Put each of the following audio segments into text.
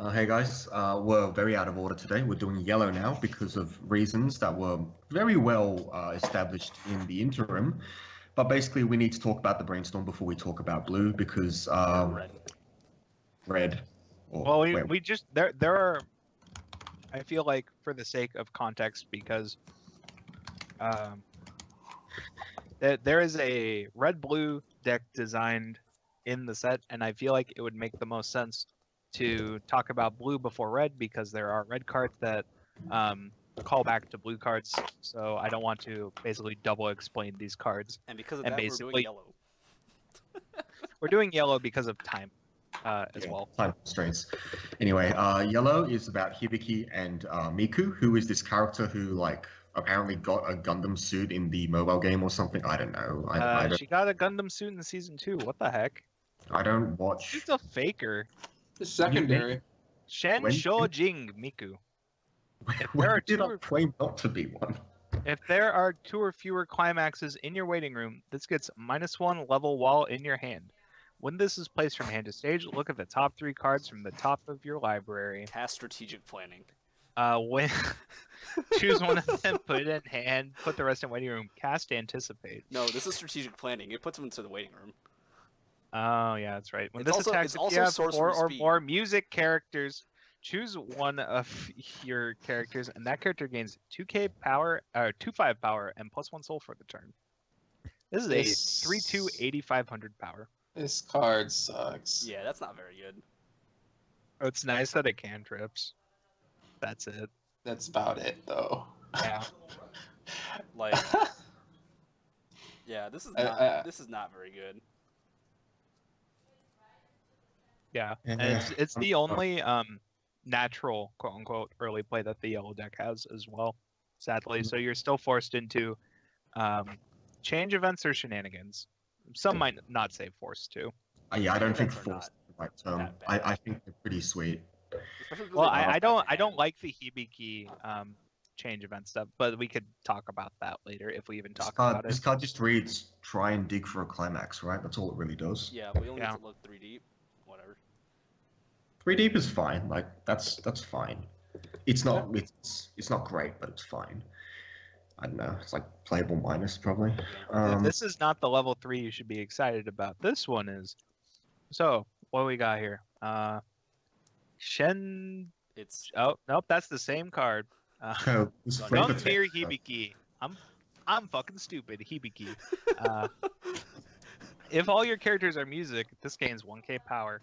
Hey guys, we're very out of order today. We're doing yellow now because of reasons that were very well established in the interim. But basically, we need to talk about the brainstorm before we talk about blue because Red. red. Well, Or we just there are. I feel like for the sake of context, because there is a red-blue deck designed in the set, and I feel like it would make the most sense to talk about blue before red because there are red cards that call back to blue cards. So I don't want to basically double explain these cards. And because of that, we're doing yellow. We're doing yellow because of time as well. Time constraints. Anyway, yellow is about Hibiki and Miku, who is this character who apparently got a Gundam suit in the mobile game or something. I don't know. I don't, she got a Gundam suit in season 2. What the heck? I don't watch. She's a faker. The secondary. Shen Shojing Miku. Where did I claim not to be one? If there are 2 or fewer climaxes in your waiting room, this gets -1 level while in your hand. When this is placed from hand to stage, look at the top 3 cards from the top of your library. Cast strategic planning. When choose one of them, put it in hand, put the rest in waiting room. Cast anticipate. No, this is strategic planning. It puts them into the waiting room. Oh yeah, that's right. When It's this also- attacks, it's if also you have sorcery 4 or speed. more music characters, choose one of your characters, and that character gains 2k power, 2/5 power, and +1 soul for the turn. This is a 3/2 8500 power. This card sucks. Yeah, that's not very good. Oh, it's nice that it cantrips. That's it. That's about it, though. Yeah. Like, yeah, this is not very good. Yeah, and it's the only natural quote unquote early play that the yellow deck has as well. Sadly, so you're still forced into change events or shenanigans. Some might not say forced to. Yeah, I don't think Events are forced is the right term. that bad. I think they're pretty sweet. Especially because Well, they I bounce back to don't hand. like the Hibiki change event stuff, but we could talk about that later if we even talk about This it. card just reads try and dig for a climax, right? That's all it really does. Yeah, we only Yeah. need to look 3 deep. Whatever. 3 deep is fine. Like that's fine. It's not it's not great, but it's fine. I don't know. It's like playable minus probably. This is not the level 3 you should be excited about. This one is. So what we got here? Shen. It's Oh nope, that's the same card. So this Young flavor Young Mir text, Hibiki. I'm fucking stupid. Hibiki. If all your characters are music, this gains 1k power.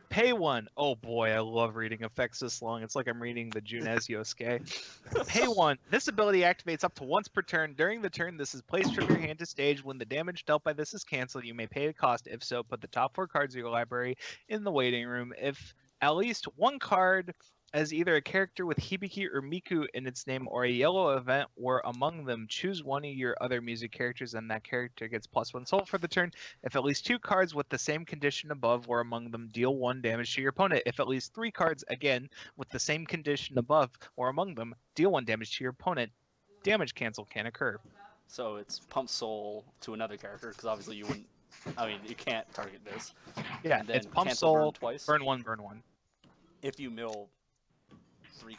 Pay 1. Oh boy, I love reading effects this long. It's like I'm reading the Junez Yosuke. Pay 1. This ability activates up to once per turn. During the turn, this is placed from your hand to stage. When the damage dealt by this is canceled, you may pay a cost. If so, put the top 4 cards of your library in the waiting room. If at least one card as either a character with Hibiki or Miku in its name or a yellow event were among them, choose one of your other music characters and that character gets +1 soul for the turn. If at least 2 cards with the same condition above were among them, deal 1 damage to your opponent. If at least 3 cards, again, with the same condition above were among them, deal 1 damage to your opponent. Damage cancel can occur. so it's pump soul to another character because obviously you wouldn't. I mean, you can't target this. Yeah, And then it's pump cancel burn soul, twice. burn 1, burn 1. If you mill 3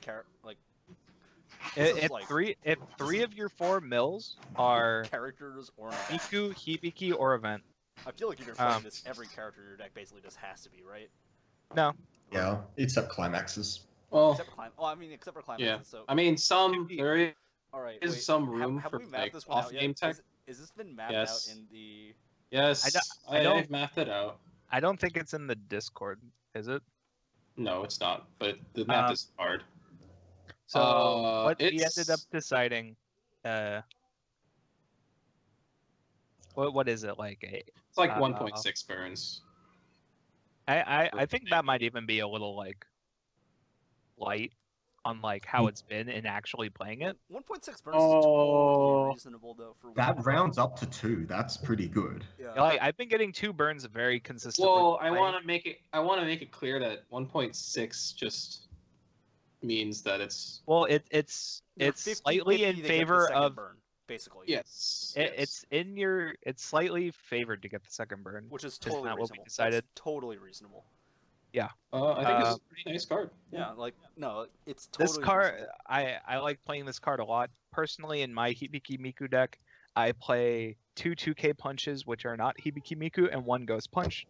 This is If like- three of your 4 mills are characters or an event. Miku, Hibiki, or event. I feel like if you're playing this, every character in your deck basically just has to be, right? No. Yeah, except climaxes. Well, Except for climb. Oh, I mean, except for climaxes. yeah. So, I mean, there all right. is wait, some room have for we mapped like this one out yet? off-game tech. Is this been mapped Yes. out in the? Yes, I don't- I've mapped it out. I don't think it's in the Discord, is it? No, it's not. But the map is hard. So what we it's- ended up deciding, what is it like? It's like Uh, 1.6 burns. I think that might even be a little like light on like how it's been in actually playing it. 1.6 burns is Oh. totally reasonable though for That rounds up to 2. That's pretty good. Yeah. Like I've been getting 2 burns very consistently. Well, I playing. want to make it. I want to make it clear that 1.6 just means that it's Well, it's You're 50-50 slightly in to get the favor second of burn, basically. yes. it's slightly favored to get the second burn. Which is Isn't totally that what we reasonable. decided? That's totally reasonable. I think it's a pretty nice card. Yeah, like no, it's This totally card, reasonable. I like playing this card a lot. Personally, in my Hibiki Miku deck, I play 2 2K punches, which are not Hibiki Miku, and 1 Ghost Punch.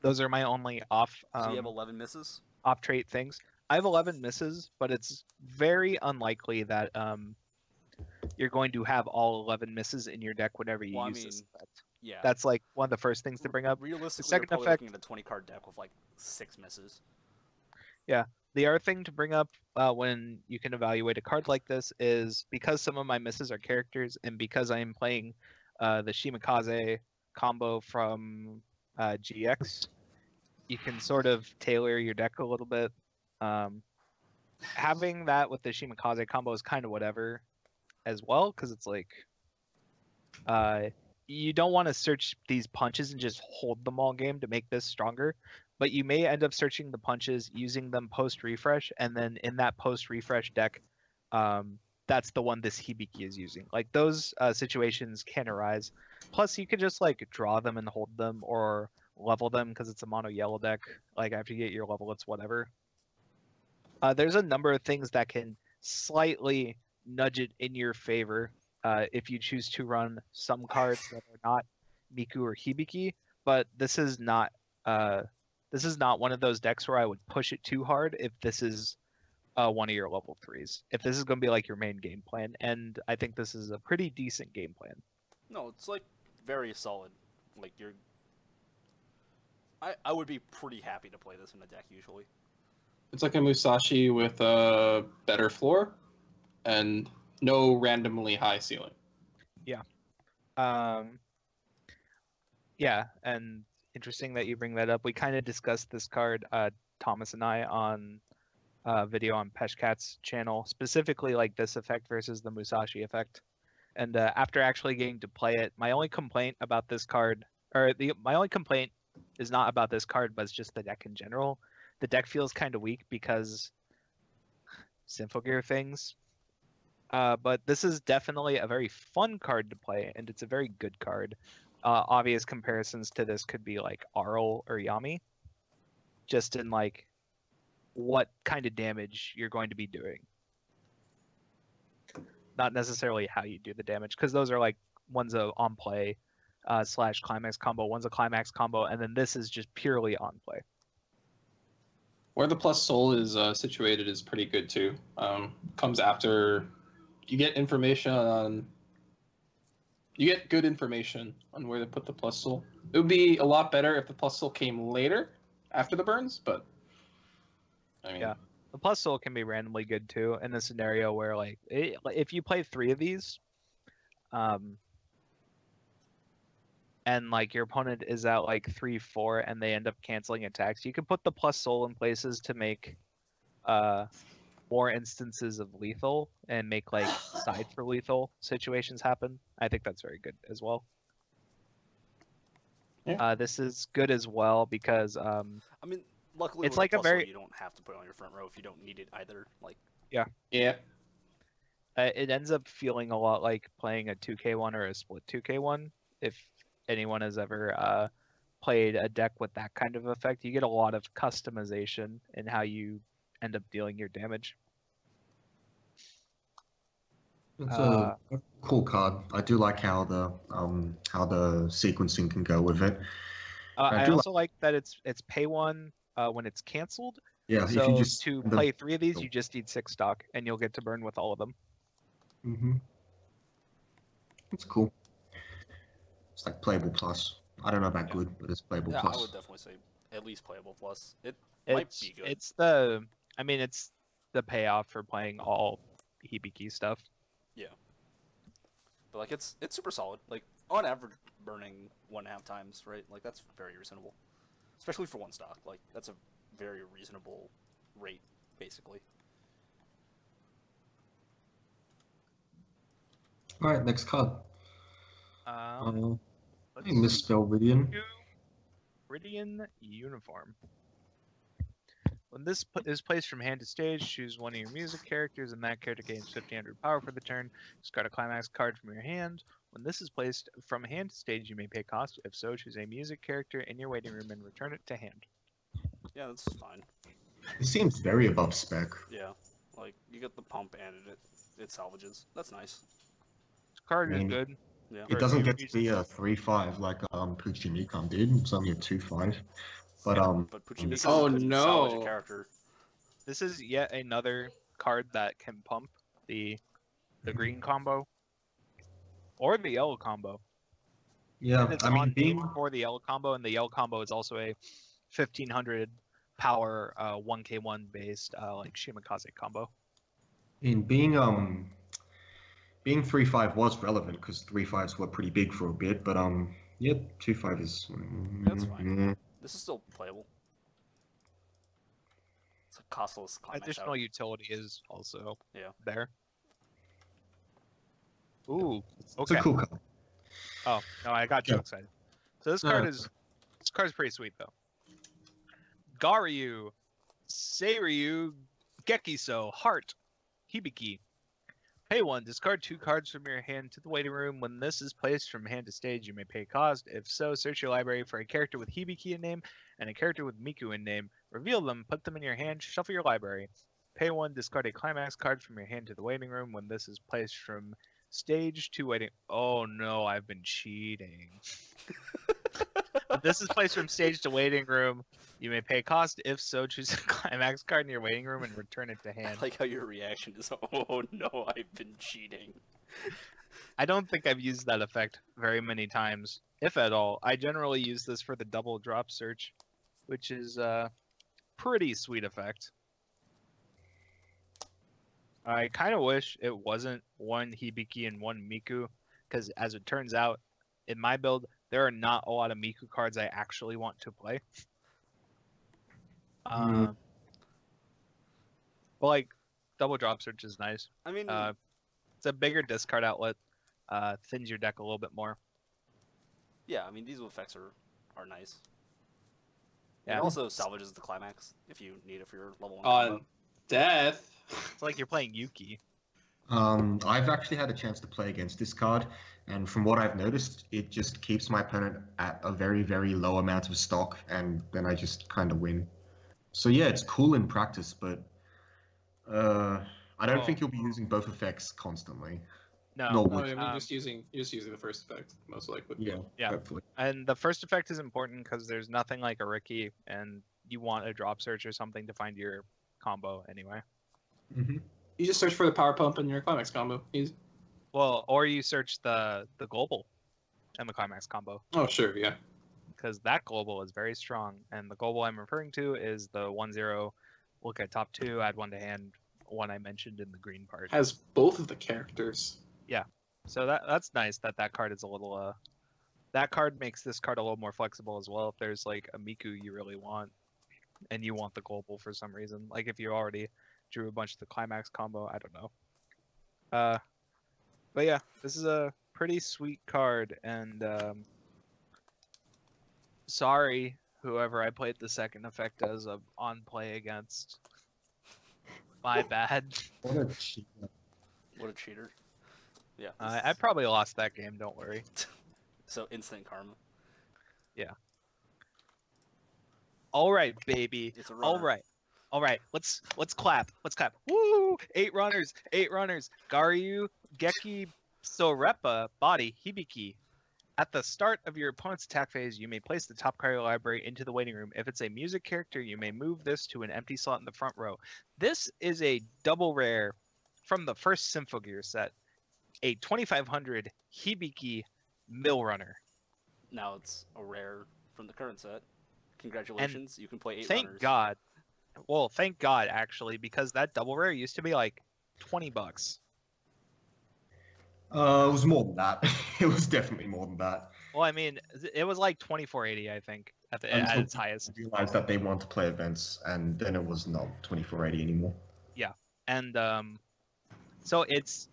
Those are my only off So you have 11 misses. off trait things. I have 11 misses, but it's very unlikely that you're going to have all 11 misses in your deck whenever you Well, I use this mean, effect. Yeah. That's like one of the first things to bring up. Realistically, second you're probably effect- looking at a 20 card deck with like 6 misses. The other thing to bring up when you can evaluate a card like this is because some of my misses are characters, and because I am playing the Shimakaze combo from GX, you can sort of tailor your deck a little bit. Having that with the Shimakaze combo is kind of whatever as well, because it's like you don't want to search these punches and just hold them all game to make this stronger, but you may end up searching the punches, using them post refresh, and then in that post refresh deck, that's the one this Hibiki is using. Like those situations can arise. Plus, you could just like draw them and hold them, or level them because it's a mono yellow deck. Like after you get your level, it's whatever. There's a number of things that can slightly nudge it in your favor if you choose to run some cards that are not Miku or Hibiki. But this is not one of those decks where I would push it too hard if this is one of your level 3s. If this is going to be like your main game plan, and I think this is a pretty decent game plan. No, it's like very solid. Like I would be pretty happy to play this in a deck usually. It's like a Musashi with a better floor and no randomly high ceiling. Yeah, and interesting that you bring that up. We kind of discussed this card, Thomas and I, on a video on Peshkat's channel, specifically like this effect versus the Musashi effect. And after actually getting to play it, my only complaint about this card, my only complaint is not about this card, but it's just the deck in general. The deck feels kind of weak because Symphogear things. But this is definitely a very fun card to play, and it's a very good card. Obvious comparisons to this could be like Arl or Yami, just in like what kind of damage you're going to be doing. Not necessarily how you do the damage, because those are like one's a on play / climax combo, one's a climax combo, and then this is just purely on play. Where the plus soul is situated is pretty good too. Comes after you get information on. You get good information on where to put the plus soul. It would be a lot better if the plus soul came later, after the burns, but I mean, Yeah. The plus soul can be randomly good too in a scenario where like if you play 3 of these, and like your opponent is at like 3/4 and they end up canceling attacks, you can put the plus soul in places to make more instances of lethal and make like side for lethal situations happen. I think that's very good as well. Yeah. This is good as well because I mean, luckily It's with like the a plus soul, very- you don't have to put it on your front row if you don't need it either. Like yeah. it ends up feeling a lot like playing a 2K1 or a split 2K1. If anyone has ever played a deck with that kind of effect, you get a lot of customization in how you end up dealing your damage. It's a cool card. I do like how the sequencing can go with it. I do also like that it's pay 1 when it's canceled. Yeah, So if you just to play 3 of these, you just need 6 stock, and you'll get to burn with all of them. It's cool. It's like playable plus. I don't know about Yeah. good, but it's playable yeah, plus. I would definitely say at least playable plus. It might It's be good. it's the payoff for playing all Hibiki stuff. But like it's super solid. Like on average, burning 1.5 times, right? Like that's very reasonable, especially for 1 stock. Like that's a very reasonable rate, basically. All right, next card. Let's Hey, misspell Ridian. Ridian Uniform. When this is placed from hand to stage, choose one of your music characters, and that character gains 1500 power for the turn. Discard a climax card from your hand. When this is placed from hand to stage, you may pay cost. If so, choose a music character in your waiting room and return it to hand. Yeah, that's fine. It seems very above spec. Yeah, like you get the pump and it salvages. That's nice. This card I is mean, good. Yeah. It For a doesn't few get to be a 3-5 like Puchimikam did. It's only a 2-5. But But Puchimika Oh, couldn't salvage a no. character. This is yet another card that can pump the green combo or the yellow combo. yeah, And it's I mean, on being name for the yellow combo, and the yellow combo is also a 1500 power 1k1 based like Shimakaze combo. being 3-5 was relevant because 3-5s were pretty big for a bit, but yeah, 2-5 is That's fine. yeah. This is still playable. It's a costless climax Additional out. utility is also Yeah. there. Ooh, It's okay. a cool card. Oh no, I got too Yeah. excited. So this No, card no. is pretty sweet though. Garyu, Seiryu, Gekiso, Heart, Hibiki. Pay 1, discard 2 cards from your hand to the waiting room. When this is placed from hand to stage, you may pay cost. If so, search your library for a character with Hibiki in name and a character with Miku in name. Reveal them, put them in your hand, shuffle your library. Pay 1, discard a climax card from your hand to the waiting room. When this is placed from stage to waiting... Oh no, I've been cheating. When this is placed from stage to waiting room, you may pay cost. If so, choose a climax card in your waiting room and return it to hand. I like how your reaction is, oh no, I've been cheating. I don't think I've used that effect very many times, if at all. I generally use this for the double drop search, which is a pretty sweet effect. I kind of wish it wasn't one Hibiki and one Miku, because as it turns out, in my build, there are not a lot of Miku cards I actually want to play. But like, double drop search is nice. I mean, It's a bigger discard outlet, thins your deck a little bit more. yeah, I mean these effects are nice. Yeah. It also salvages the climax if you need it for your level 1 On combo. death. It's like you're playing Yuki. I've actually had a chance to play against this card, and from what I've noticed, it just keeps my opponent at a very, very low amount of stock, and then I just kind of win. So yeah, it's cool in practice, but I don't think you'll be using both effects constantly. No. Nor No, would I you. mean, you're just using the first effect, most likely. Yeah. Hopefully. And the first effect is important because there's nothing like a Riki, and you want a drop search or something to find your combo anyway. Hmm. You just search for the power pump in your climax combo. Easy. Well, or you search the global and the climax combo, Oh, sure, yeah. because that global is very strong. And the global I'm referring to is the 1-0, look at top 2, add 1 to hand, one I mentioned in the green part. Has both of the characters. So that's nice that card is a little that card makes this card a little more flexible as well. If there's like a Miku you really want and you want the global for some reason, like if you already drew a bunch of the climax combo, I don't know. But yeah, this is a pretty sweet card, and sorry whoever I played the second effect as on play against. My bad. What a cheat. What a cheater. Yeah. I probably lost that game, don't worry. So instant karma. All right, baby. It's a runner. All right. Let's clap. Let's clap. Woo! 8 runners. 8 runners. Garyu, Geki, Sorepa, Body, Hibiki. At the start of your opponent's attack phase, you may place the top card of your library into the waiting room. If it's a music character, you may move this to an empty slot in the front row. This is a double rare from the first Symphogear set. A 2500 Hibiki Mill Runner. Now it's a rare from the current set. Congratulations, you can play 8 Thank runners. God. Well, thank God, actually, because that double rare used to be like $20. It was more than that. It was definitely more than that. Well, I mean, it was like 2480, I think, at Until its highest. I realized that they want to play events, and then it was not 2480 anymore. And so it's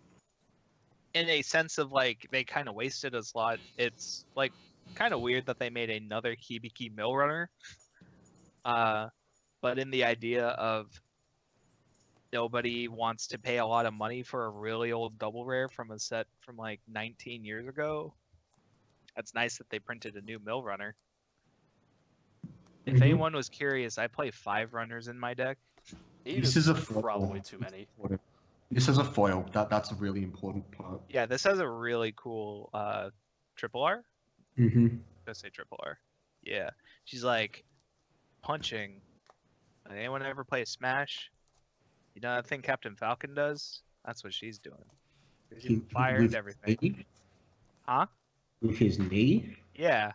in a sense of like they kind of wasted a slot. It's like kind of weird that they made another Hibiki Mill Runner. But in the idea of nobody wants to pay a lot of money for a really old double rare from a set from like 19 years ago. That's nice that they printed a new Mill Runner. If Mhm. anyone was curious, I play 5 runners in my deck. 8 This is is a foil. probably too many. This is a foil. That's a really important part. Yeah, this has a really cool triple R. Mm-hmm. Let's say triple R. Yeah, she's like punching. Anyone ever play Smash? You know that thing Captain Falcon does? That's what she's doing. She's using fire and everything. Huh? With his knee? Yeah.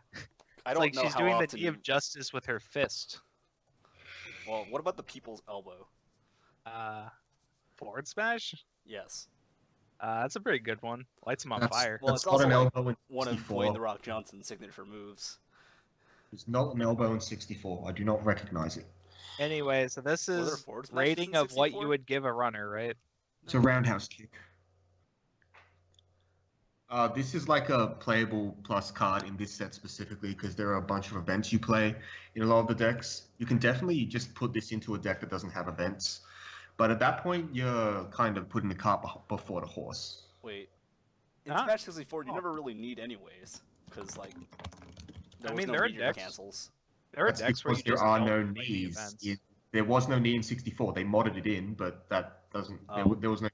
I It's don't like know she's how doing the often. knee of justice with her fist. Well, what about the people's elbow? Forward smash? Yes. That's a pretty good one. Lights him on That's, fire. Well, that's it's not also an like elbow in one of 64. Dwayne the Rock Johnson's signature moves. It's not an elbow in 64. I do not recognize it. Anyway, so this Were there is forward smashes rating in of what 64? you would give a runner, right? It's a roundhouse kick. This is like a playable plus card in this set specifically because there are a bunch of events you play in a lot of the decks. You can definitely just put this into a deck that doesn't have events. But at that point, you're kind of putting the cart before the horse. Wait. In Huh? Smash 64, you Oh. never really need anyways, because like there I was mean, no there are meteor decks. cancels. There are That's decks where because you there just are don't no play knees. events. There was no knee in 64. They modded it in, but that doesn't. Oh. There was no.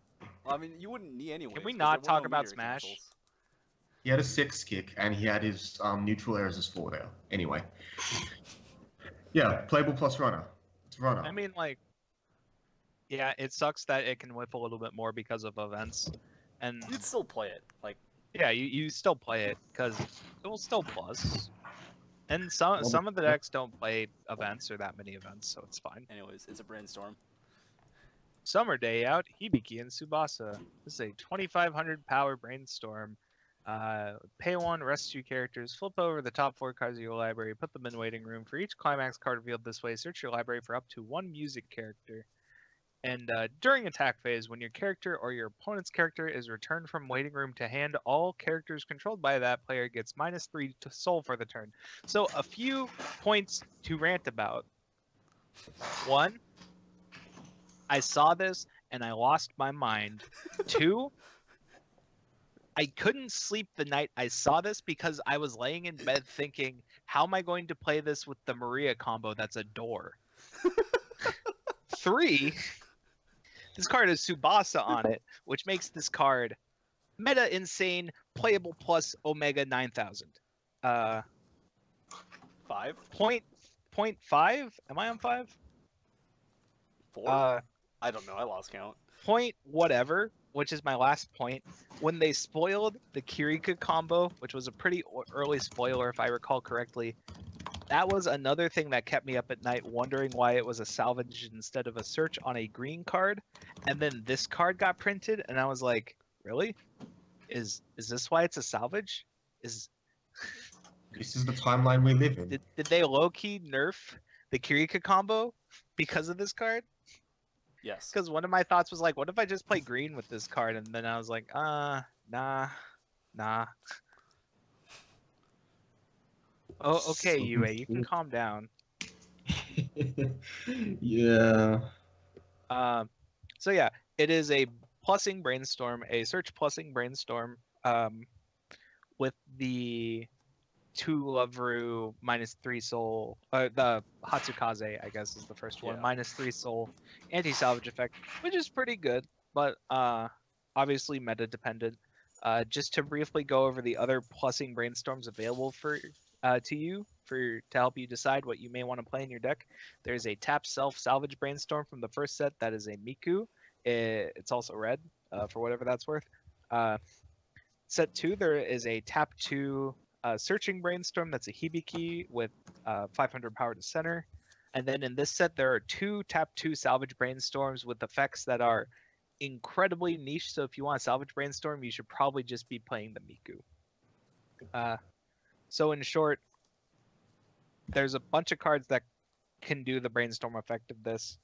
Well, I mean, you wouldn't need anyways. Can we 'cause not there were talk no about meteor Smash? cancels. He had a 6 kick, and he had his neutral air as his 4 there. Anyway. Yeah, playable plus runner. It's runner. I mean, like, yeah, it sucks that it can whip a little bit more because of events. And You'd still play it. Like, yeah, you still play it because it will still plus. And some of the decks don't play events or that many events, so it's fine. anyways, it's a brainstorm. Summer Day Out, Hibiki and Tsubasa. This is a 2500 power brainstorm. Pay 1, rest 2 characters, flip over the top 4 cards of your library, put them in waiting room. For each climax card revealed this way, search your library for up to 1 music character. And during attack phase, when your character or your opponent's character is returned from waiting room to hand, all characters controlled by that player gets -3 to soul for the turn. So a few points to rant about. 1, I saw this and I lost my mind. 2, I couldn't sleep the night I saw this because I was laying in bed thinking, how am I going to play this with the Maria combo that's a door? 3, this card has Tsubasa on it, which makes this card meta insane, playable plus Omega 9000. 5? Point 5? Am I on 5? 4? I don't know. I lost count. Point whatever, which is my last point. When they spoiled the Kirika combo, which was a pretty early spoiler if I recall correctly, that was another thing that kept me up at night wondering why it was a salvage instead of a search on a green card. And then this card got printed and I was like, really? Is this why it's a salvage? This is the timeline we live in. Did they low-key nerf the Kirika combo because of this card? Yes. Because one of my thoughts was like, what if I just play green with this card? And then I was like, nah. Oh, okay, Yue, you can calm down. Yeah. So yeah, it is a plussing brainstorm, a search plussing brainstorm, with the 2 Loveru -3 soul, the Hatsukaze, I guess is the first one, Yeah. -3 soul anti-salvage effect, which is pretty good, but obviously meta dependent. Just to briefly go over the other plussing brainstorms available for to you to help you decide what you may want to play in your deck. There's a tap self salvage brainstorm from the first set that is a Miku. It's also red for whatever that's worth. Set 2, there is a tap 2 searching brainstorm that's a Hibiki with 500 power to center. And then in this set, there are 2 tap 2 salvage brainstorms with effects that are incredibly niche. So if you want a salvage brainstorm, you should probably just be playing the Miku. So in short, there's a bunch of cards that can do the brainstorm effect of this.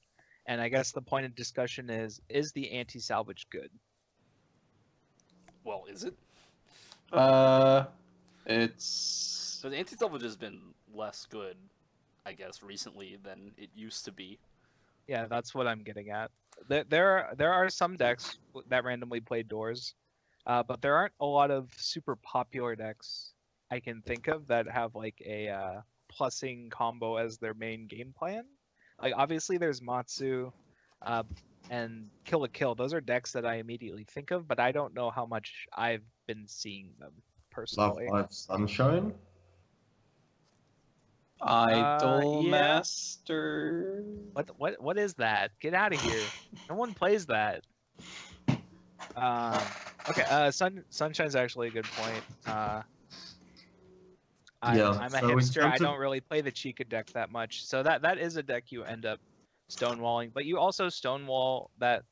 And I guess the point of discussion is the anti-salvage good? Well, is it? It's So the anti-salvage has been less good, I guess, recently than it used to be. Yeah, that's what I'm getting at. There are some decks that randomly play doors, but there aren't a lot of super popular decks I can think of that have like a plussing combo as their main game plan. Like obviously there's Matsu, and Kill a Kill. Those are decks that I immediately think of, but I don't know how much I've been seeing them Love personally. Live Sunshine. Idol yeah. Master. What is that? Get out of here! No one plays that. Okay. Sunshine's actually a good point. I'm a hipster. I don't really play the Chica deck that much, so that is a deck you end up stonewalling. But you also stonewall that.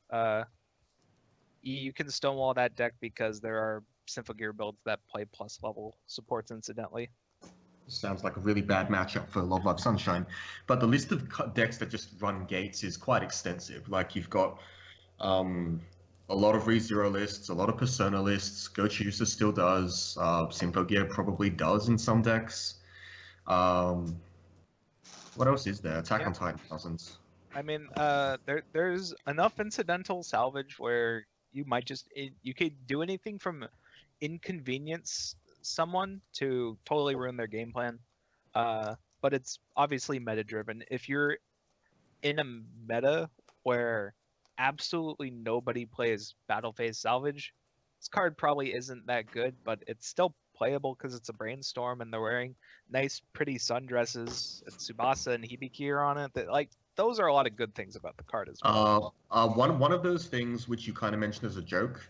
You can stonewall that deck because there are Symphogear builds that play plus level supports incidentally. Sounds like a really bad matchup for Love Live Sunshine, but the list of decks that just run gates is quite extensive. Like you've got a lot of ReZero lists, a lot of Persona lists. Gochusa still does. Symphogear probably does in some decks. What else is there? Attack on Titan doesn't. I mean, there's enough incidental salvage where you might just you could do anything from inconvenience someone to totally ruin their game plan. But it's obviously meta driven. If you're in a meta where absolutely nobody plays battle phase salvage, this card probably isn't that good, but it's still playable because it's a brainstorm and they're wearing nice pretty sundresses and Tsubasa and Hibiki are on it. That like those are a lot of good things about the card as well. One of those things which you kind of mentioned as a joke,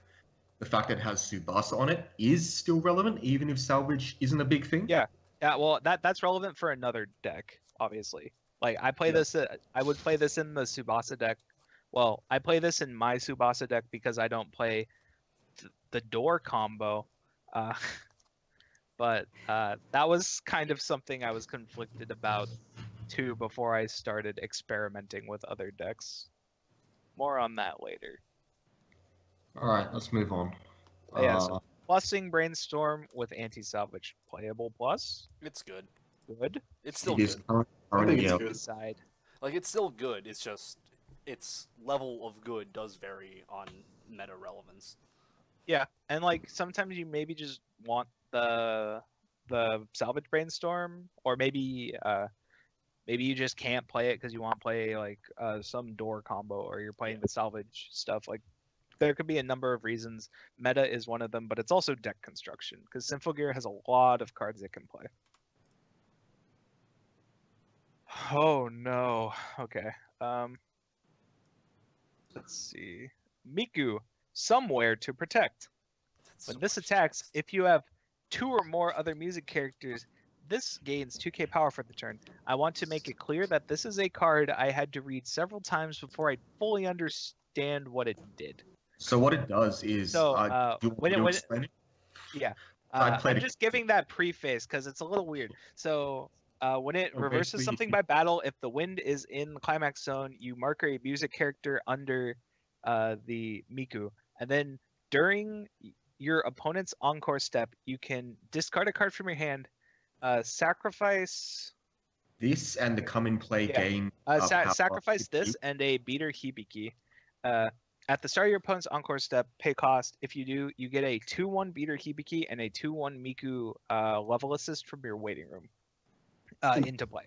the fact that it has Tsubasa on it is still relevant, even if salvage isn't a big thing. Yeah, well, that's relevant for another deck, obviously. Like I play this, I would play this in the Tsubasa deck. Well, I play this in my Tsubasa deck because I don't play the door combo. But that was kind of something I was conflicted about too before I started experimenting with other decks. More on that later. All right, let's move on. Yeah, so plussing Brainstorm with anti-salvage playable plus. It's good. Good. It's still It is good. currently, it's good. Side. Like it's still good. It's just its level of good does vary on meta relevance. Yeah, and like sometimes you maybe just want the salvage Brainstorm, or maybe you just can't play it because you want to play like some door combo, or you're playing the salvage stuff. Like there could be a number of reasons. Meta is one of them, but it's also deck construction because Symphogear has a lot of cards it can play. Oh no. Okay. Let's see. Miku, somewhere to protect. When this attacks, if you have 2 or more other music characters, this gains 2k power for the turn. I want to make it clear that this is a card I had to read several times before I fully understand what it did. So what it does is, So, explain it? Yeah, I played I'm it. just giving that preface because it's a little weird. So when it Oh, reverses basically, something by battle, if the wind is in the climax zone, you mark a music character under the Miku, and then during your opponent's encore step, you can discard a card from your hand, sacrifice This and the come in play game. sacrifice this and a beater Hibiki. At the start of your opponent's encore step, pay cost. If you do, you get a 2/1 beater Hibiki and a 2/1 Miku level assist from your waiting room into play.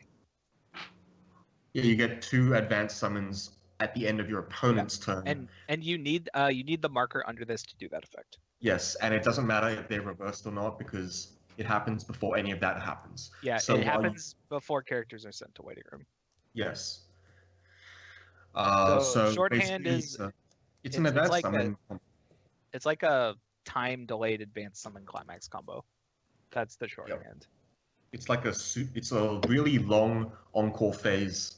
Yeah, you get 2 advanced summons at the end of your opponent's turn. And you need the marker under this to do that effect. Yes, and it doesn't matter if they're reversed or not because it happens before any of that happens. Yeah, so it happens before characters are sent to waiting room. Yes. So shorthand basically, is it's an advanced like summon. it's like a time delayed advanced summon climax combo. That's the shorthand. It's like it's a really long encore phase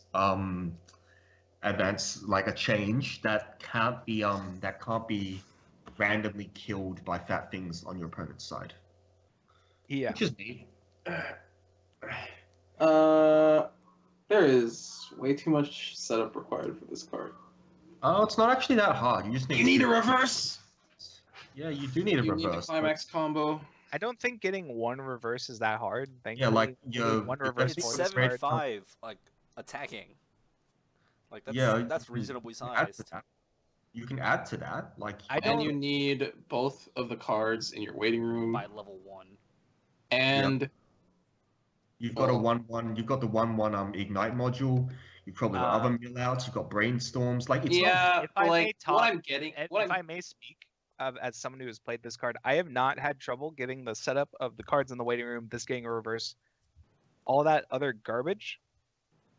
advance, like a change that can't be randomly killed by fat things on your opponent's side. Yeah. Which is neat. There is way too much setup required for this card. Oh, it's not actually that hard. You just need a reverse. Yeah, you do need a You reverse. need a climax combo. I don't think getting 1 reverse is that hard. Yeah, like your 1 reverse It's for this 75 like attacking. Like that's reasonably sized. You can add to that, like. And you need both of the cards in your waiting room By level 1. and You've got a Well- 1/1. You've got the 1/1 ignite module. You've probably got other mill outs. You've got brainstorms. Like it's not. Yeah, If but I may like talk, what I'm getting, And what if I'm I may speak, as someone who has played this card, I have not had trouble getting the setup of the cards in the waiting room, this getting a reverse, all that other garbage.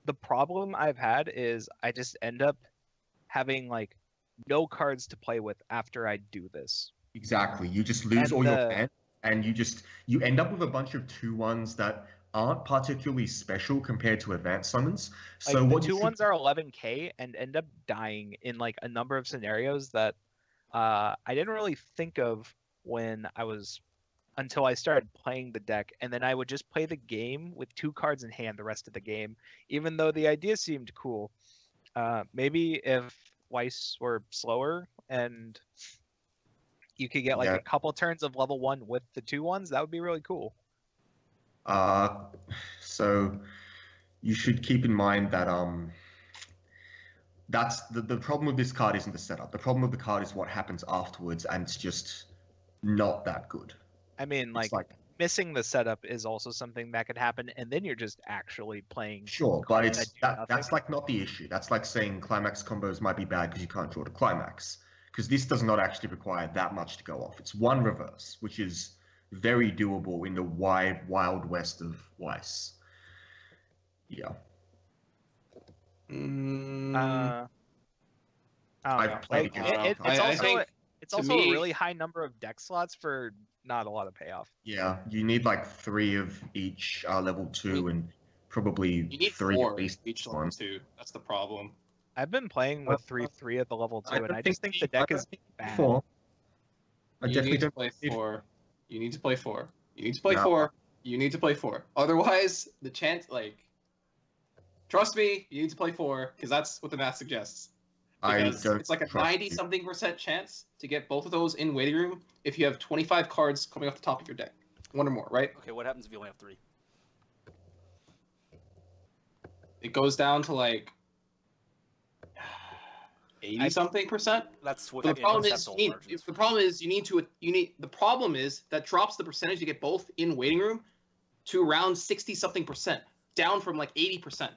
The problem I've had is I just end up having like no cards to play with after I do this. Exactly. You just lose And all your the- hand, and you end up with a bunch of 2/1s that aren't particularly special compared to advanced summons. Like So the what you two should, ones are 11k and end up dying in like a number of scenarios that I didn't really think of when I was until I started playing the deck, and then I would just play the game with 2 cards in hand the rest of the game, even though the idea seemed cool. Maybe if Weiss were slower and you could get like Yeah. a couple turns of level 1 with the 2/1s, that would be really cool. so you should keep in mind that that's the problem with this card isn't the setup. The problem with the card is what happens afterwards, and it's just not that good. I mean, It's like missing the setup is also something that could happen, and then you're just actually playing. Sure, but cards it's do that's nothing. like not the issue. That's like saying climax combos might be bad because you can't draw the climax. Because this does not actually require that much to go off. It's 1 reverse, which is very doable in the wide wild west of Weiss. Yeah. Mm, I don't I've know. played Like, against it's I also think it's to also me- a really high number of deck slots for not a lot of payoff. Yeah, you need like 3 of each level 2 and probably you need 3 4 at least each level one. 2. That's the problem. I've been playing with 3/3 at the level 2, and I just think the deck is bad. 4. I You definitely need to don't play need 4. You need to play 4. You need to play No. 4. You need to play 4. Otherwise, the chance, like, trust me, you need to play 4 because that's what the math suggests. I Because don't it's like a trust 90-something% chance to get both of those in waiting room if you have 25 cards coming off the top of your deck. 1 or more, right? Okay, what happens if you only have 3? It goes down to like 80-something%. That's what But the problem is, acceptable margins. the problem is that drops the percentage you get both in waiting room to around 60-something%, down from like 80%.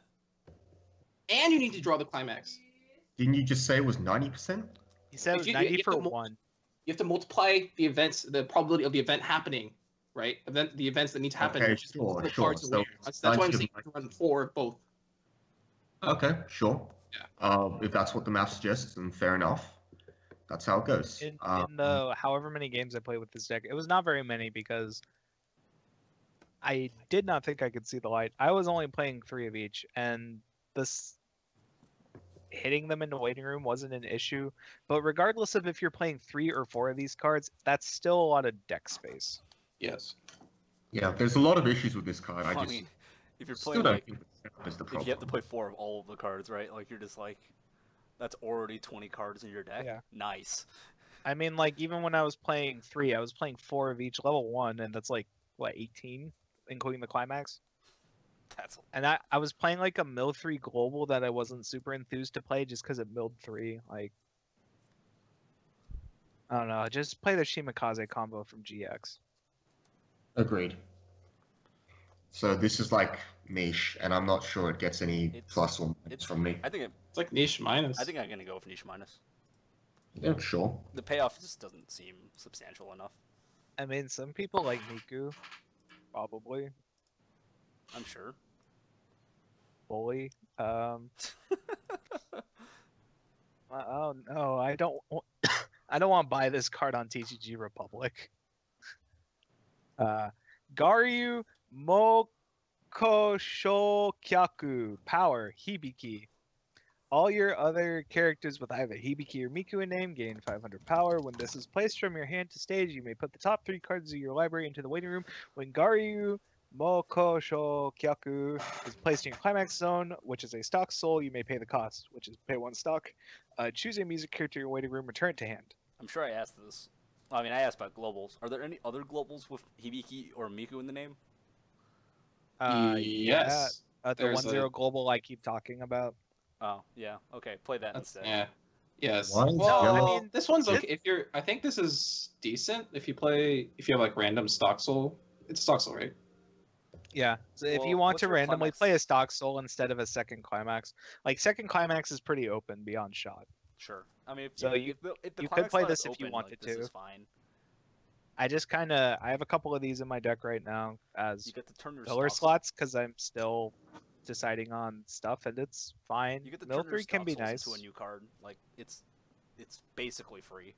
And you need to draw the climax. Didn't you just say it was 90%? He said it was You- 90 you have for to 1. You have to multiply the events, the probability of the event happening, right? The events that need to happen. Okay, which is both the sure. cards in So waiting room. That's why I'm 90 of saying you run 4 of both. Okay, sure. Yeah. If that's what the math suggests, then fair enough. That's how it goes. In the however many games I played with this deck, it was not very many because I did not think I could see the light. I was only playing 3 of each, and this hitting them in the waiting room wasn't an issue. But regardless of if you're playing 3 or 4 of these cards, that's still a lot of deck space. Yes. Yeah, there's a lot of issues with this card. I I just mean, if you're still playing don't like, think that's the if you have to problem. play 4 of all of the cards, right? Like you're just like, that's already 20 cards in your deck. Yeah. Nice. I mean, like, even when I was playing 3, I was playing 4 of each level 1, and that's like, what, 18? Including the climax? That's And I was playing like a mill 3 global that I wasn't super enthused to play just because it milled 3. Like, I don't know. Just play the Shimakaze combo from GX. Agreed. So this is like niche, and I'm not sure it gets any It's- plus or minus it's. from me. I think It's like niche minus. I'm gonna go with niche minus. Yeah, sure. The payoff just doesn't seem substantial enough. I mean, some people like Miku. Probably. I'm sure. Bully. Oh no, I don't. I don't want to buy this card on TCG Republic. Garyu Mokoshokyaku Power Hibiki. All your other characters with either Hibiki or Miku in name gain 500 power. When this is placed from your hand to stage, you may put the top 3 cards of your library into the waiting room. When Garyu Mokoshokyaku is placed in your climax zone, which is a stock soul, you may pay the cost, which is pay 1 stock. Choose a music character in your waiting room, return it to hand. I'm sure I asked this. I mean, I asked about globals. Are there any other globals with Hibiki or Miku in the name? Yes. The There's 1-0 global I keep talking about. Oh, yeah. Okay, play that That's, instead. yeah. Yes. Why is Well, that- I I mean, mean, this one's this- okay. If you're, I think this is decent. If you have like random stock soul, it's a stock soul, right? Yeah. So if you Well, want what's to your randomly climax? play a stock soul instead of a second climax, like second climax is pretty open beyond shot. Sure. I mean, So if the you could climax play slot is this if you open, wanted like, this to. is fine. I have a couple of these in my deck right now as You get to turn your filler stock slots because I'm still deciding on stuff, and it's fine. You get to Mill turn your 3 can stock be souls nice. into a new card. Like it's basically free.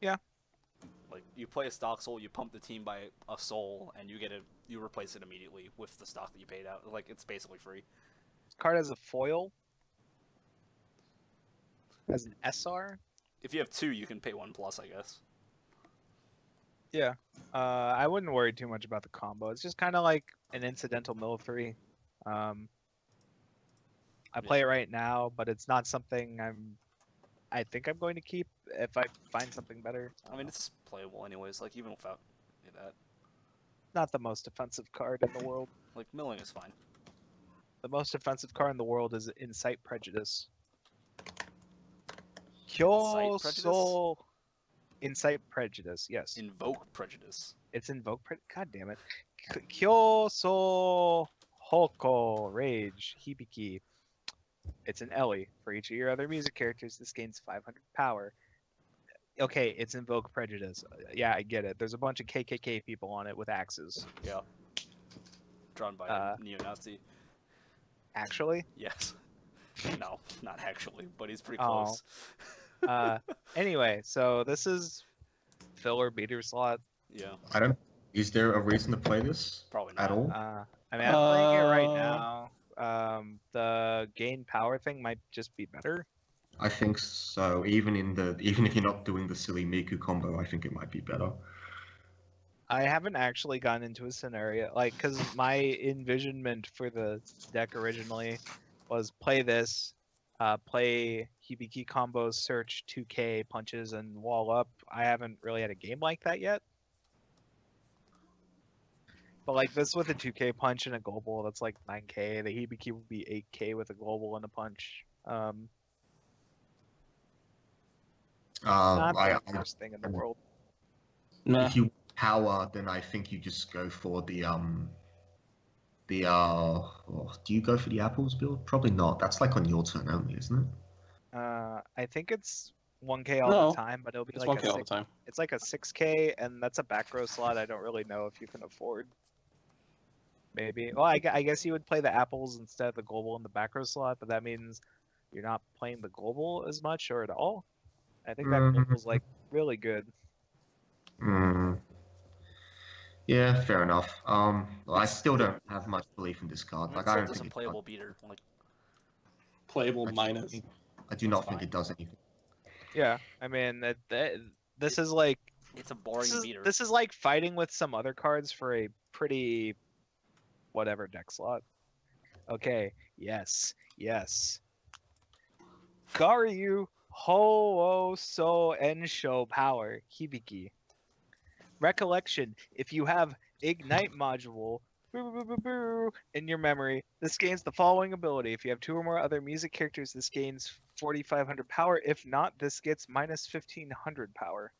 Yeah. Like you play a stock soul, you pump the team by a soul, and you replace it immediately with the stock that you paid out. Like it's basically free. This card has a foil, as an SR. If you have 2, you can pay 1+, I guess. Yeah. I wouldn't worry too much about the combo. It's just kind of like an incidental mill 3. I play it right now, but it's not something I think I'm going to keep if I find something better. I mean, it's playable anyways. Like even without that, Not the most offensive card in the world. like milling is fine. The most offensive card in the world is Insight Prejudice. Insight Prejudice? Kyoso. Insight Prejudice, yes. Invoke prejudice. It's Invoke Prejudice. God damn it. Kyoso Hoko Rage Hibiki. It's an Ellie. For each of your other music characters, this gains 500 power. Okay, it's Invoke Prejudice. Yeah, I get it. There's a bunch of KKK people on it with axes. Yeah. Drawn by a neo-Nazi. Actually? Yes. No, not actually, but he's pretty Oh. close. Anyway, so this is filler beater slot. Yeah, I don't. Is there a reason to play this probably not. at all? I mean, I'm playing it right now. The gain power thing might just be better. I think so. Even if you're not doing the silly Miku combo, I think it might be better. I haven't actually gotten into a scenario because my envisionment for the deck originally was play this, play Hibiki combos, search 2K punches and wall up. I haven't really had a game like that yet. But like this with a 2K punch and a global, that's like 9K. The Hibiki would be 8K with a global and a punch. Not the worst thing in the world. Nah. If you power, then I think you just go for the do you go for the apples build? Probably not. That's like on your turn only, isn't it? I think it's 1K all No, the time, but it'll be It's like 1K all the time. it's like a 6K, and that's a back row slot. I don't really know if you can afford. Maybe. Well, I guess you would play the apples instead of the global in the back row slot, but that means you're not playing the global as much or at all. I think that global's like really good. Yeah, fair enough. I still don't have much belief in this card. I mean, Like, it's I still don't just think a it playable beater. Like Playable does. minus. I do not think it does anything. Yeah, I mean this is like it's a boring beater. this is like fighting with some other cards for a pretty whatever deck slot. Okay, yes. Garyu Ho So Ensho Power Hibiki. Recollection: if you have Ignite module in your memory, this gains the following ability. If you have 2 or more other music characters, this gains 4,500 power. If not, this gets minus 1,500 power.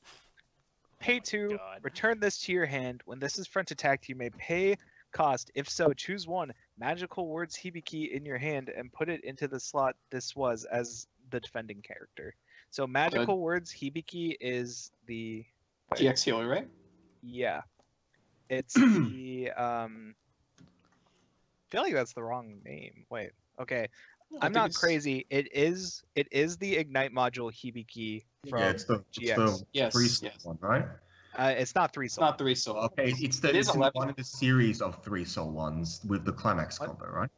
Pay 2, return this to your hand. When this is front attacked, you may pay cost. If so, choose 1 magical words Hibiki in your hand and put it into the slot this was as the defending character. So magical words Hibiki is the TX healer, right? Yeah. It's the I feel like that's the wrong name. Wait. Okay. I'm not crazy. It is the Ignite module Hibiki from It's the Yes, 3 yes. one, right? It's not 3 It's soul. not 3 soul. Okay, it's It is 11. one of the series of 3 soul ones with the climax What? combo, right?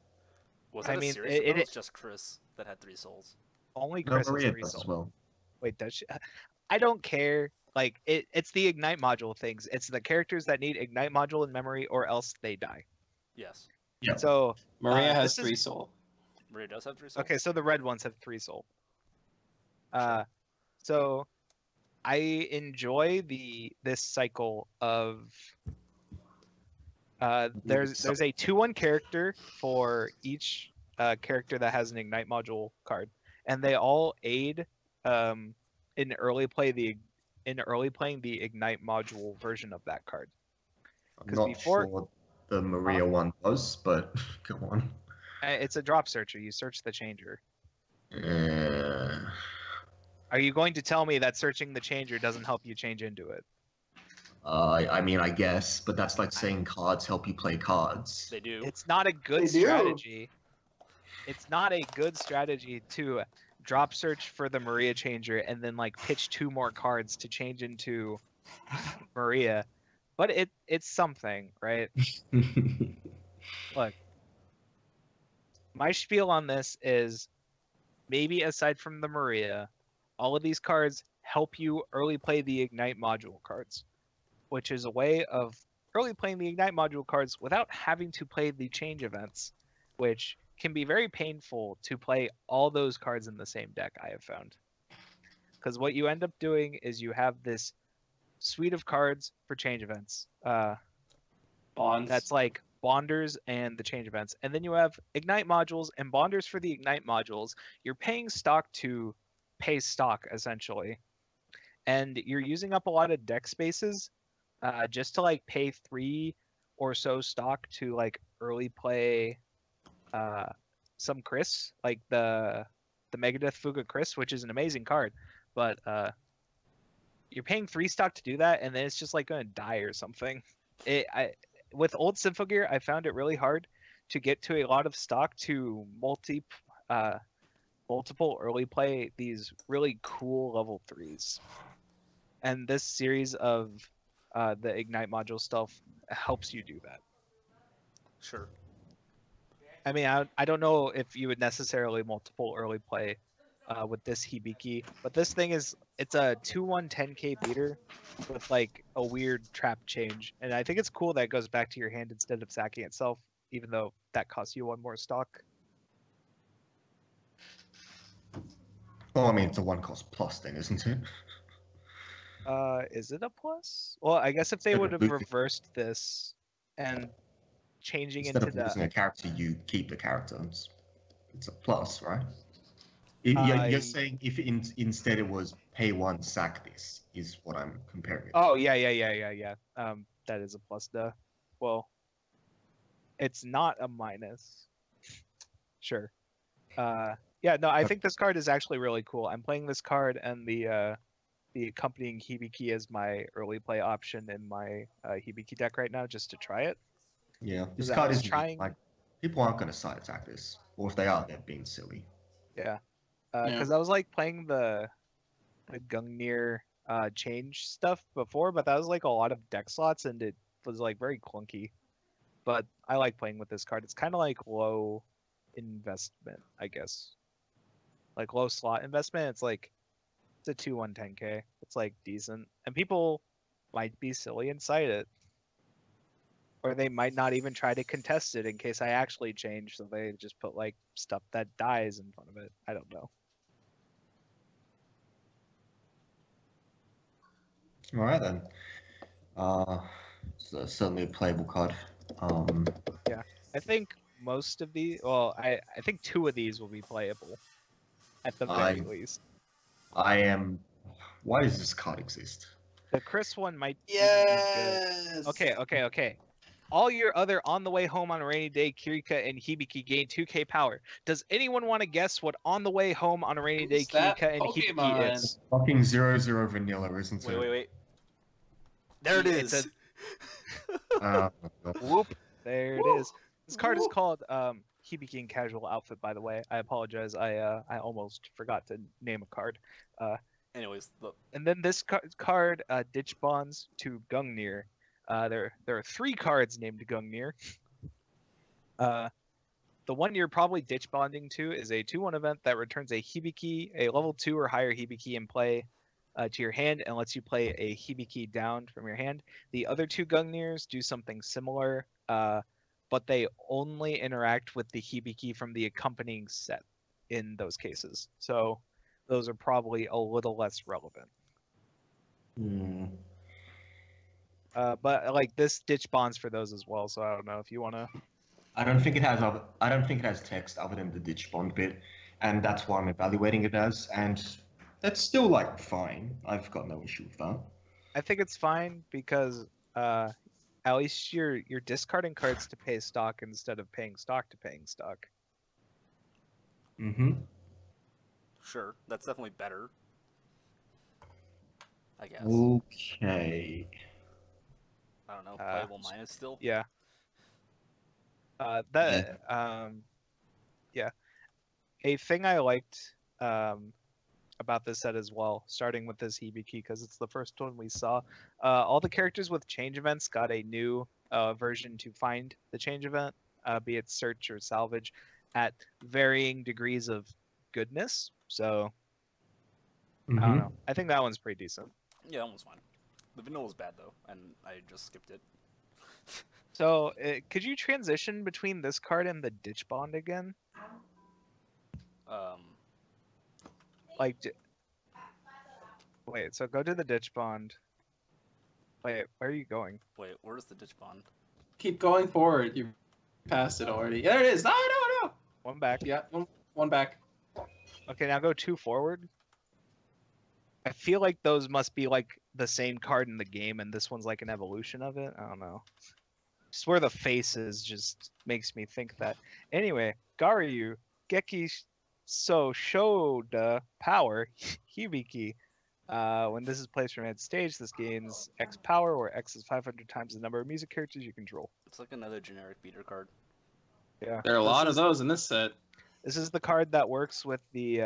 Was that I mean, a series? it was just Chris that had 3 souls. Only No, Chris has Maria 3 does soul. as well. Wait, does she? I don't care. Like it's the Ignite module things. It's the characters that need Ignite module in memory or else they die. Yes. Yeah. So Maria has this is- 3 soul. Maria does have 3 souls. okay, so the red ones have 3 soul. So I enjoy this cycle of there's a 2/1 character for each character that has an Ignite module card, and they all aid in early playing the Ignite module version of that card. I'm 'Cause not before- sure the Maria one does, but go on. It's a drop searcher. You search the changer. Uh, Are you going to tell me that searching the changer doesn't help you change into it? I mean, I guess, but that's like saying cards help you play cards. They do. It's not a good They do. strategy. It's not a good strategy to drop search for the Maria changer and then like pitch 2 more cards to change into Maria. But it's something, right? Look, my spiel on this is maybe aside from the Maria, all of these cards help you early play the Ignite module cards, which is a way of early playing the Ignite module cards without having to play the change events, which can be very painful to play all those cards in the same deck, I have found. Because what you end up doing is you have this suite of cards for change events. Bonds. That's like bonders and the change events. And then you have Ignite modules and bonders for the Ignite modules. You're paying stock to pay stock, essentially. And you're using up a lot of deck spaces just to like pay 3 or so stock to like early play some Chris, like the Megadeth Fuga Chris, which is an amazing card. But you're paying 3 stock to do that, and then it's just like going to die or something. With old Symphogear, I found it really hard to get to a lot of stock to multiple early play these really cool level 3s. And this series of the Ignite module stuff helps you do that. Sure. I mean, I don't know if you would necessarily multiple early play with this Hibiki, but this thing it's a 2/1 10k beater with like a weird trap change, and I think it's cool that it goes back to your hand instead of sacking itself, even though that costs you 1 more stock. Well, I mean, it's a 1 cost plus thing, isn't it? Is it a plus? Well, I guess if they Instead would of have boosting- reversed this and changing Instead into of losing the a character, you keep the character. It's a plus, right? You're saying if instead it was pay 1, sack this, is what I'm comparing it to. Oh yeah. That is a plus, duh. Well, it's not a minus. Sure. Yeah, no, I think this card is actually really cool. I'm playing this card and the accompanying Hibiki as my early play option in my Hibiki deck right now, just to try it. Yeah, this 'Cause I card was is trying- like people aren't going to side attack this, or if they are, they're being silly. Yeah. Because I was like playing the Gungnir change stuff before, but that was like a lot of deck slots and it was like very clunky. But I like playing with this card. It's kind of like low investment, I guess. Like low slot investment. It's like it's a 2/1 10k. It's like decent, and people might be silly inside it, or they might not even try to contest it in case I actually change. So they just put like stuff that dies in front of it. I don't know. All right then. So certainly a playable card. I think most of these. Well, I think 2 of these will be playable, at the very least. I am. Why does this card exist? The Chris one might. even be good. Yes. Okay. All your other On the Way Home on a Rainy Day, Kirika, and Hibiki gain 2k power. Does anyone want to guess what On the Way Home on a Rainy Day, Who's that Kirika, and Hibiki Pokemon? is? Fucking 0/0 vanilla, isn't it? Wait. There it It's is. Whoop. There it is. This card is called Hibiki in Casual Outfit, by the way. I apologize. I almost forgot to name a card. Anyways, look. And then this card ditch bonds to Gungnir. There are 3 cards named Gungnir. The one you're probably ditch bonding to is a 2/1 event that returns a Hibiki, a level 2 or higher Hibiki in play to your hand and lets you play a Hibiki down from your hand. The other 2 Gungnirs do something similar, but they only interact with the Hibiki from the accompanying set in those cases. So those are probably a little less relevant. But like this ditch bonds for those as well, so I don't know if you want to. I don't think it has. I don't think it has text other than the ditch bond bit, and that's why I'm evaluating it as. And that's still like fine. I've got no issue with that. I think it's fine because at least you're discarding cards to pay stock instead of paying stock to paying stock. Mm-hmm. Sure, that's definitely better. I guess. Okay. I don't know. Playable minus still. Yeah. Yeah. A thing I liked about this set as well, starting with this Hibiki because it's the first one we saw. All the characters with change events got a new version to find the change event, be it search or salvage, at varying degrees of goodness. So I don't know. I think that one's pretty decent. Yeah, that one's fine. The vanilla's bad though, and I just skipped it. So could you transition between this card and the Ditch Bond again? Like, wait, so go to the Ditch Bond. Wait, where are you going? Wait, where's the Ditch Bond? Keep going forward. You passed it already. There it is. No. One back. Yeah, one back. Okay, now go 2 forward. I feel like those must be like the same card in the game, and this one's like an evolution of it. I don't know. Just where the face is just makes me think that. Anyway, Garyu, Geki So Shoda Power, Hibiki. When this is placed from head stage, this gains X power, where X is 500 times the number of music characters you control. It's like another generic beater card. Yeah. There are a lot of those in this set. This is the card that works with the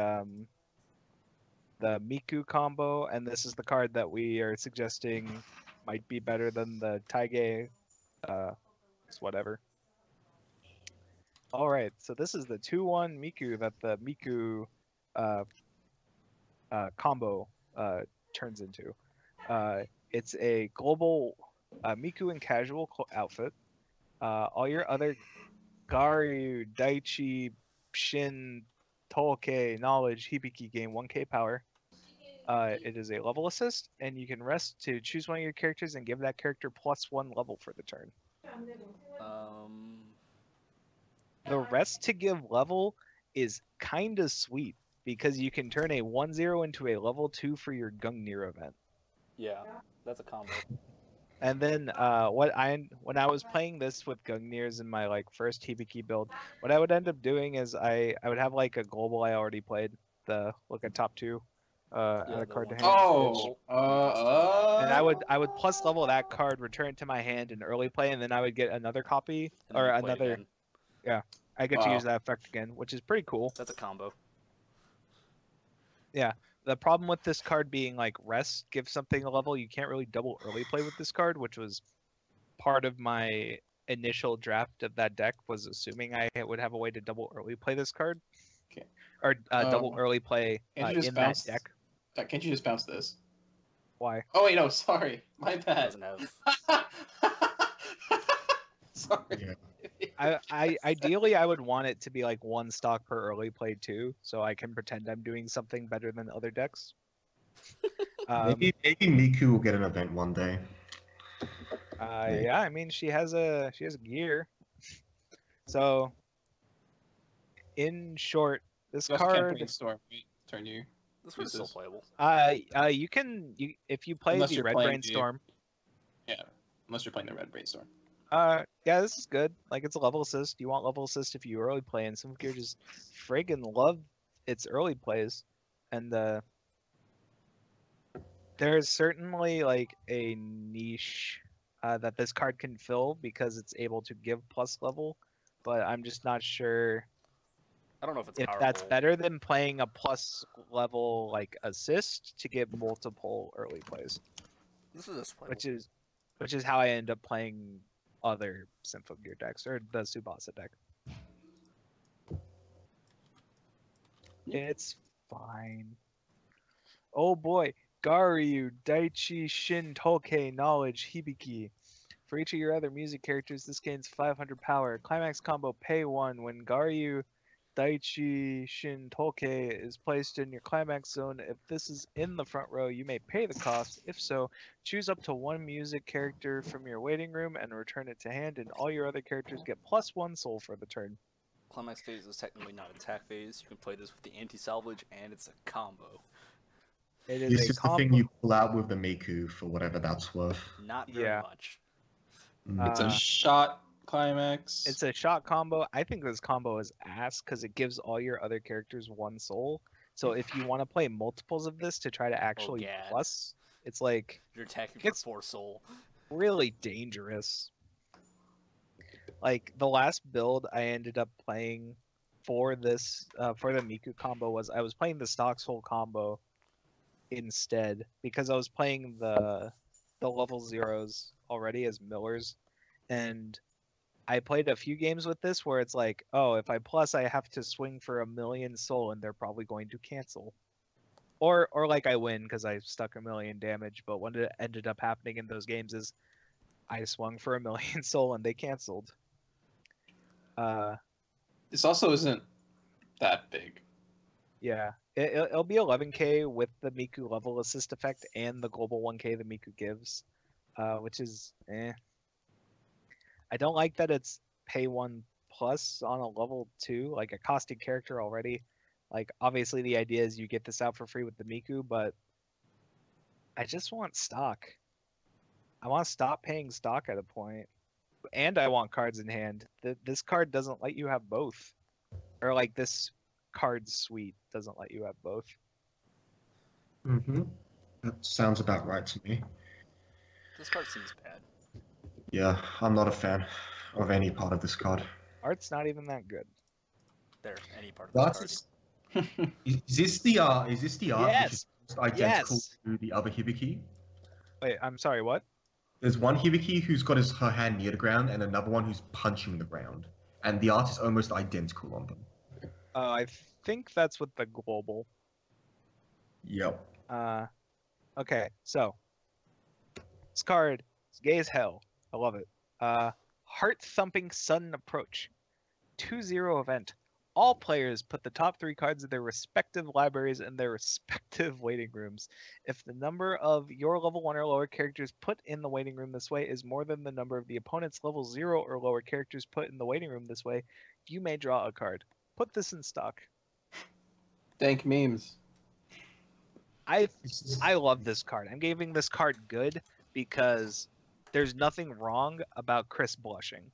Miku combo, and this is the card that we are suggesting might be better than the Taige. It's whatever. All right, so this is the 2-1 Miku that the Miku combo turns into. It's a global Miku and casual outfit. All your other Garyu, Daichi, Shin, Tolkei, Knowledge, Hibiki gain 1k power. It is a level assist, and you can rest to choose one of your characters and give that character +1 level for the turn. The rest to give level is kinda sweet because you can turn a 1-0 into a level 2 for your Gungnir event. Yeah, that's a combo. And then when I was playing this with Gungnirs in my like first Hibiki build, what I would end up doing is I would have like a global I already played, the look at top 2, add a card to hand. And I would plus level that card, return it to my hand in early play, and then I would get another copy or another. Yeah, I get to use that effect again, which is pretty cool. That's a combo. Yeah. The problem with this card being like rest, give something a level, you can't really double early play with this card, which was part of my initial draft of that deck, was assuming I would have a way to double early play this card. Okay. Or double early play in that deck. Can't you just bounce this? Why? Oh wait, no, sorry. My bad. Doesn't have. Sorry. Yeah. Ideally I would want it to be like 1 stock per early play too, so I can pretend I'm doing something better than other decks. Maybe Miku will get an event one day. Yeah, I mean she has a gear. So in short, this card. Brainstorm. Turn you. This one's still playable. If you play Unless the you're Red playing Brainstorm. Yeah, unless you're playing the Red Brainstorm. Yeah, this is good. Like, it's a level assist. You want level assist if you early play, and Symphogear just friggin' love its early plays. And there's certainly like a niche that this card can fill because it's able to give plus level, but I'm just not sure I don't know if it's if powerful. that's better than playing a plus level like assist to give multiple early plays. This is Which is how I end up playing other Symphogear decks, or the Tsubasa deck. It's fine. Oh boy, Garyu, Daichi, Shin, Tolkei, Knowledge, Hibiki. For each of your other music characters, this gains 500 power. Climax combo, pay 1. When Garyu, Daichi, Shin, Tolkei is placed in your climax zone, if this is in the front row, you may pay the cost. If so, choose up to 1 music character from your waiting room and return it to hand, and all your other characters get +1 soul for the turn. Climax phase is technically not attack phase. You can play this with the anti-salvage, and it's a combo. It is It's a just the thing you pull out with the Miku for whatever that's worth. Not very much. It's a shot climax. It's a shot combo. I think this combo is ass because it gives all your other characters 1 soul. So if you want to play multiples of this to try to actually gad. plus, it's like You're attacking It's- for 4 soul. really dangerous. Like the last build I ended up playing for this for the Miku combo was I was playing the stock soul combo instead because I was playing the level 0s already as millers, and I played a few games with this where it's like, oh, if I plus I have to swing for 1,000,000 soul and they're probably going to cancel. Or like I win because I stuck 1,000,000 damage, but what ended up happening in those games is I swung for 1,000,000 soul and they canceled. This also isn't that big. Yeah, it'll be 11k with the Miku level assist effect and the global 1k the Miku gives, which is eh. I don't like that it's pay 1 plus on a level 2, like a costing character already. Like obviously the idea is you get this out for free with the Miku, but I just want stock. I want to stop paying stock at a point, and I want cards in hand. This card doesn't let you have both, or like this card suite doesn't let you have both. Mm-hmm. That sounds about right to me. This card seems bad. Yeah, I'm not a fan of any part of this card. Art's not even that good. There, any part of this card. Is this the art which is Yes. identical Yes. to the other Hibiki? Wait, I'm sorry, what? There's one Hibiki who's got her hand near the ground and another one who's punching the ground. And the art is almost identical on them. I think that's with the global. Yep. Okay, so this card is gay as hell. I love it. Heart thumping sudden approach. 2/0 event. All players put the top 3 cards of their respective libraries in their respective waiting rooms. If the number of your level 1 or lower characters put in the waiting room this way is more than the number of the opponent's level 0 or lower characters put in the waiting room this way, you may draw a card. Put this in stock. Dank memes. I love this card. I'm giving this card good because there's nothing wrong about Chris blushing.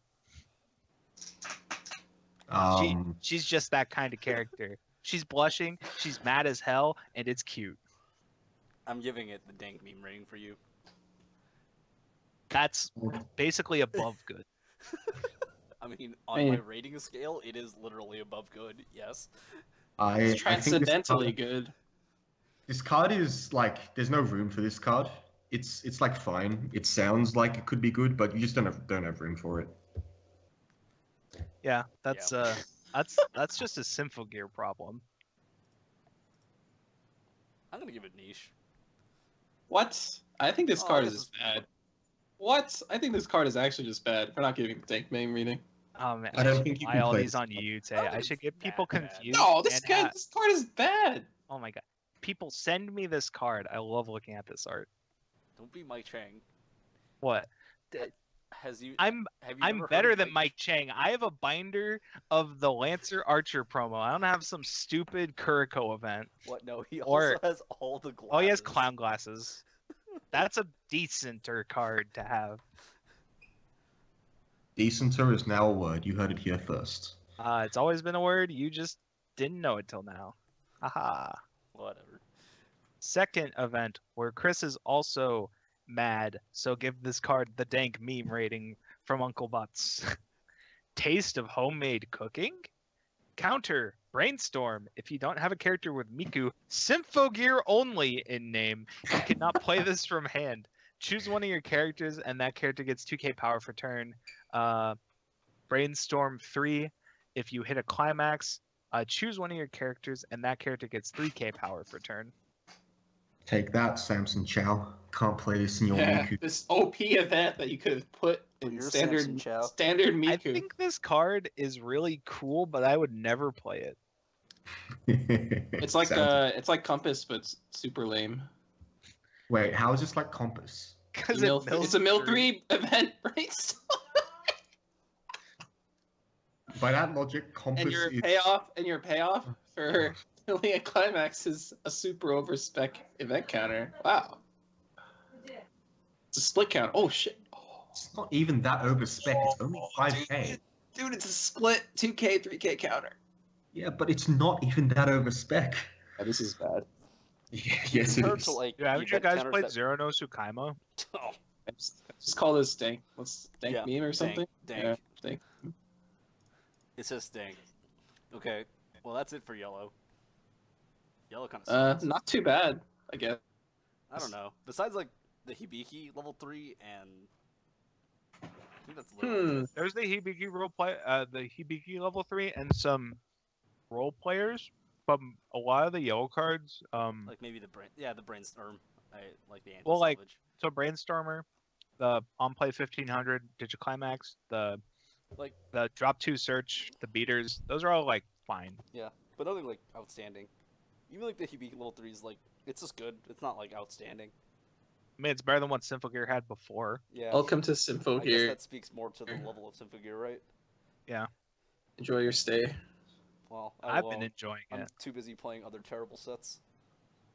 She's just that kind of character. She's blushing, she's mad as hell, and it's cute. I'm giving it the dank meme rating for you. That's basically above good. I mean, on my rating scale, it is literally above good, yes. It's transcendentally good. This card is like, there's no room for this card. It's like fine. It sounds like it could be good, but you just don't have room for it. Yeah, that's just a Symphogear problem. I'm gonna give it niche. What? I think this card is bad. What? I think this card is actually just bad for not giving the dank meme reading. Oh man, I don't think you buy can all play these this on card. YouTube. I don't I think should it's get people that bad. confused. No, this and card is bad. Oh my god. People send me this card. I love looking at this art. Don't be Mike Chang. What? I'm better than Mike Chang. I have a binder of the Lancer Archer promo. I don't have some stupid Kuriko event. What? No, he Or- also has all the glasses. Oh, he has clown glasses. That's a decenter card to have. Decenter is now a word. You heard it here first. It's always been a word. You just didn't know it till now. Haha. Whatever. Second event where Chris is also mad, so give this card the dank meme rating from Uncle Butts. Taste of homemade cooking? Counter, brainstorm. If you don't have a character with Miku, Symphogear only in name, you cannot play this from hand. Choose one of your characters and that character gets 2k power for turn. Brainstorm 3. If you hit a climax, choose one of your characters and that character gets 3k power for turn. Take that, Samson Chow. Can't play this in your Miku. This OP event that you could have put in Your standard Samson Chow. standard Miku. I think this card is really cool, but I would never play it. It's like Compass, but it's super lame. Wait, how is this like Compass? Because It's a mill 3 event, right? By that logic, Compass and your payoff for killing a climax is a super overspec event counter. Wow. It's a split count. Oh shit. Oh. It's not even that over spec. It's only 5k. Dude, it's a split 2k, 3k counter. Yeah, but it's not even that over spec. Yeah, this is bad. Yeah, yes, it Compared is. to, like, Yeah, haven't the you guys counters played that- Zero no Tsukaima? Oh, Just call this dank. What's dank Yeah, meme or something? dank. Yeah, dank. it says stink. Okay, well that's it for yellow. Yellow kind of sucks. Not too bad, I guess. I don't know. Besides, like, the Hibiki level 3 and... I think that's literally it. There's the Hibiki the Hibiki level 3 and some role players, but a lot of the yellow cards, Like, maybe the brainstorm. I like the anti-salvage. Well, like, so Brainstormer, the on-play 1500, Digiclimax, the drop 2 search, the beaters, those are all, like, fine. Yeah, but nothing, like, outstanding. Even, like, the Hibiki level 3 is, like, it's just good. It's not, like, outstanding. I mean, it's better than what Symphogear had before. Yeah. Welcome to I guess Symphogear. that speaks more to the level of Symphogear, right? Yeah, Enjoy your stay. Well, I've been enjoying I'm it. too busy playing other terrible sets.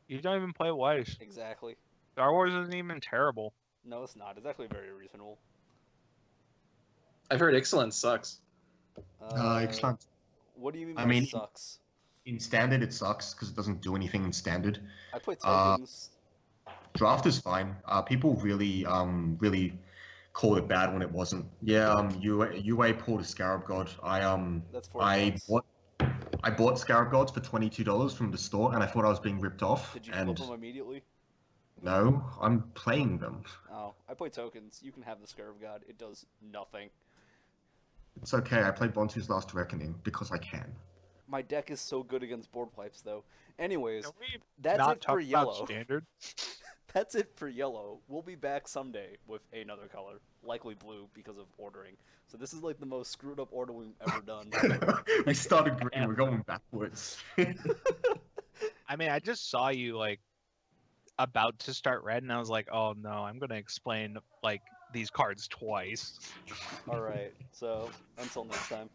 You don't even play Weiss. Exactly. Star Wars isn't even terrible. No, it's not. It's actually very reasonable. I've heard Excellence sucks. Excellent. What do you mean I by mean- sucks? In standard, it sucks because it doesn't do anything in standard. I play tokens. Draft is fine. People really called it bad when it wasn't. Yeah, UA pulled a Scarab God. That's $40. I bought Scarab Gods for $22 from the store, and I thought I was being ripped off. Did you and flip them immediately? no, I'm playing them. Oh, I play tokens. You can have the Scarab God. It does nothing. It's okay. I played Bontu's Last Reckoning because I can. My deck is so good against board wipes, though. Anyways, Can we that's not it talk for about yellow. standard? That's it for yellow. We'll be back someday with another color, likely blue because of ordering. So this is like the most screwed up order we've ever done. We started green. We're going backwards. I mean, I just saw you like about to start red, and I was like, oh no, I'm gonna explain like these cards twice. All right. So until next time.